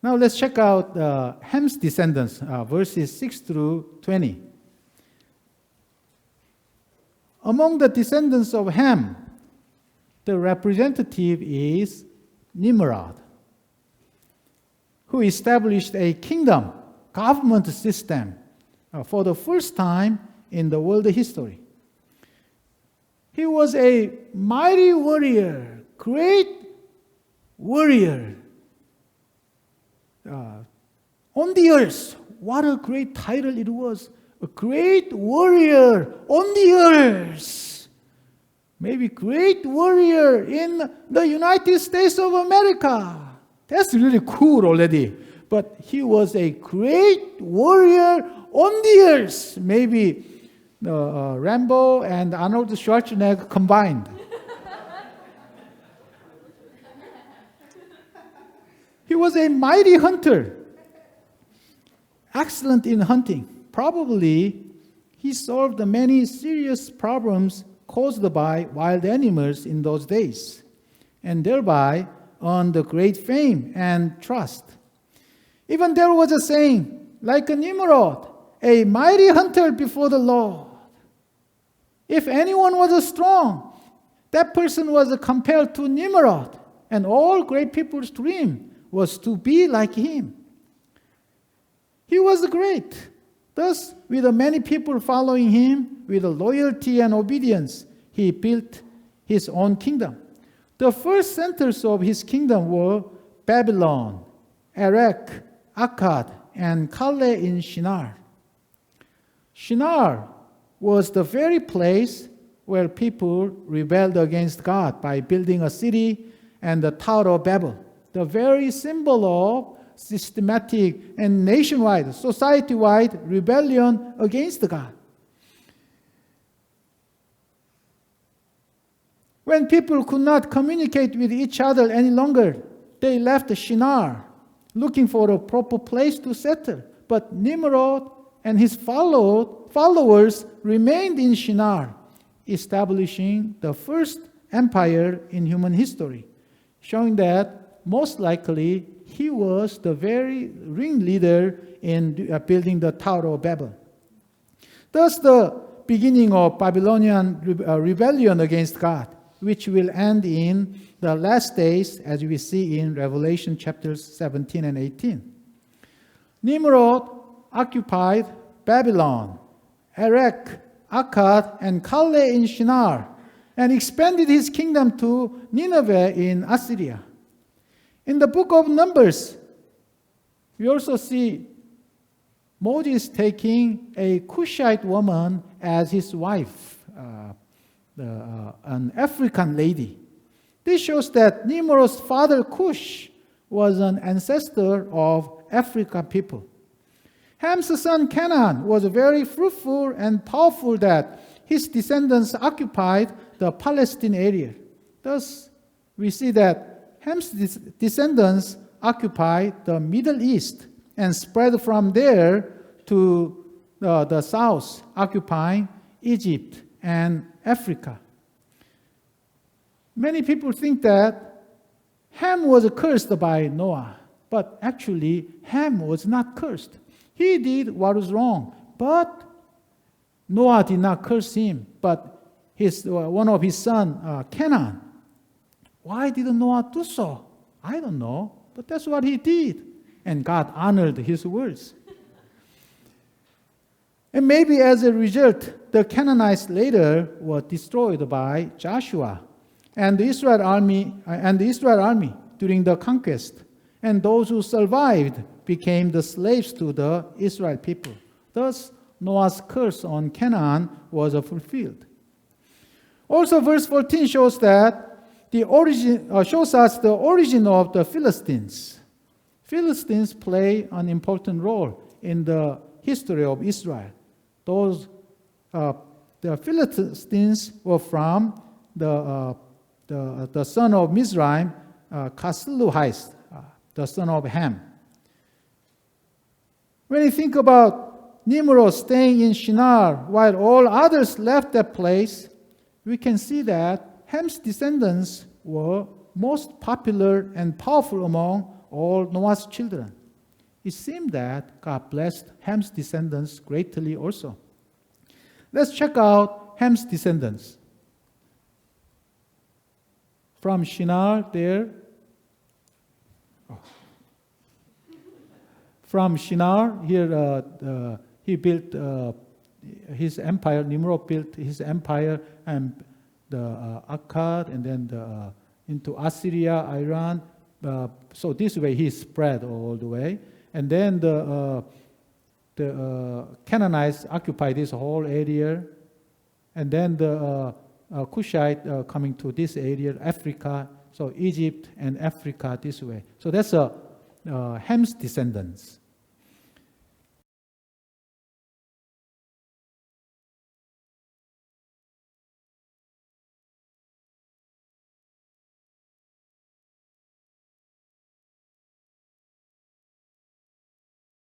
Now let's check out Ham's descendants, verses 6 through 20. Among the descendants of Ham, the representative is Nimrod, who established a kingdom, government system for the first time in the world history. He was a mighty warrior, great warrior on the earth. What a great title it was. A great warrior on the earth. Maybe great warrior in the United States of America. That's really cool already. But he was a great warrior on the earth. Maybe Rambo and Arnold Schwarzenegger combined. He was a mighty hunter, excellent in hunting. Probably he solved the many serious problems caused by wild animals in those days, and thereby earned great fame and trust. Even there was a saying, like a Nimrod, a mighty hunter before the Lord. If anyone was strong, that person was compared to Nimrod, and all great people's dream was to be like him. He was great. Thus, with many people following him, with loyalty and obedience, he built his own kingdom. The first centers of his kingdom were Babylon, Erech, Akkad, and Calneh in Shinar. Shinar was the very place where people rebelled against God by building a city and the Tower of Babel, the very symbol of systematic and nationwide, society-wide rebellion against God. When people could not communicate with each other any longer, they left Shinar, looking for a proper place to settle. But Nimrod and his followers remained in Shinar, establishing the first empire in human history, showing that most likely he was the very ringleader in building the Tower of Babel. Thus, the beginning of Babylonian rebellion against God, which will end in the last days, as we see in Revelation chapters 17 and 18. Nimrod occupied Babylon, Erech, Akkad, and Calneh in Shinar, and expanded his kingdom to Nineveh in Assyria. In the book of Numbers, we also see Moses taking a Cushite woman as his wife, an African lady. This shows that Nimrod's father Cush was an ancestor of African people. Ham's son Canaan was very fruitful and powerful that his descendants occupied the Palestine area. Thus, we see that Ham's descendants occupied the Middle East and spread from there to the south, occupying Egypt and Africa. Many people think that Ham was cursed by Noah, but actually Ham was not cursed. He did what was wrong, but Noah did not curse him, but one of his sons, Canaan. Why did Noah do so? I don't know, but that's what he did. And God honored his words. And maybe as a result, the Canaanites later were destroyed by Joshua and the Israel army during the conquest. And those who survived became the slaves to the Israel people. Thus, Noah's curse on Canaan was fulfilled. Also, verse 14 shows that shows us the origin of the Philistines. Philistines play an important role in the history of Israel. The Philistines were from the son of Mizraim, Kasluhite, the son of Ham. When you think about Nimrod staying in Shinar while all others left that place, we can see that Ham's descendants were most popular and powerful among all Noah's children. It seemed that God blessed Ham's descendants greatly also. Let's check out Ham's descendants. From Shinar there, from Shinar here he built his empire. Nimrod built his empire and the Akkad, and then into Assyria, Iran. So this way he spread all the way. And then the Canaanites occupied this whole area. And then the Cushite coming to this area, Africa. So Egypt and Africa this way. So that's Ham's descendants.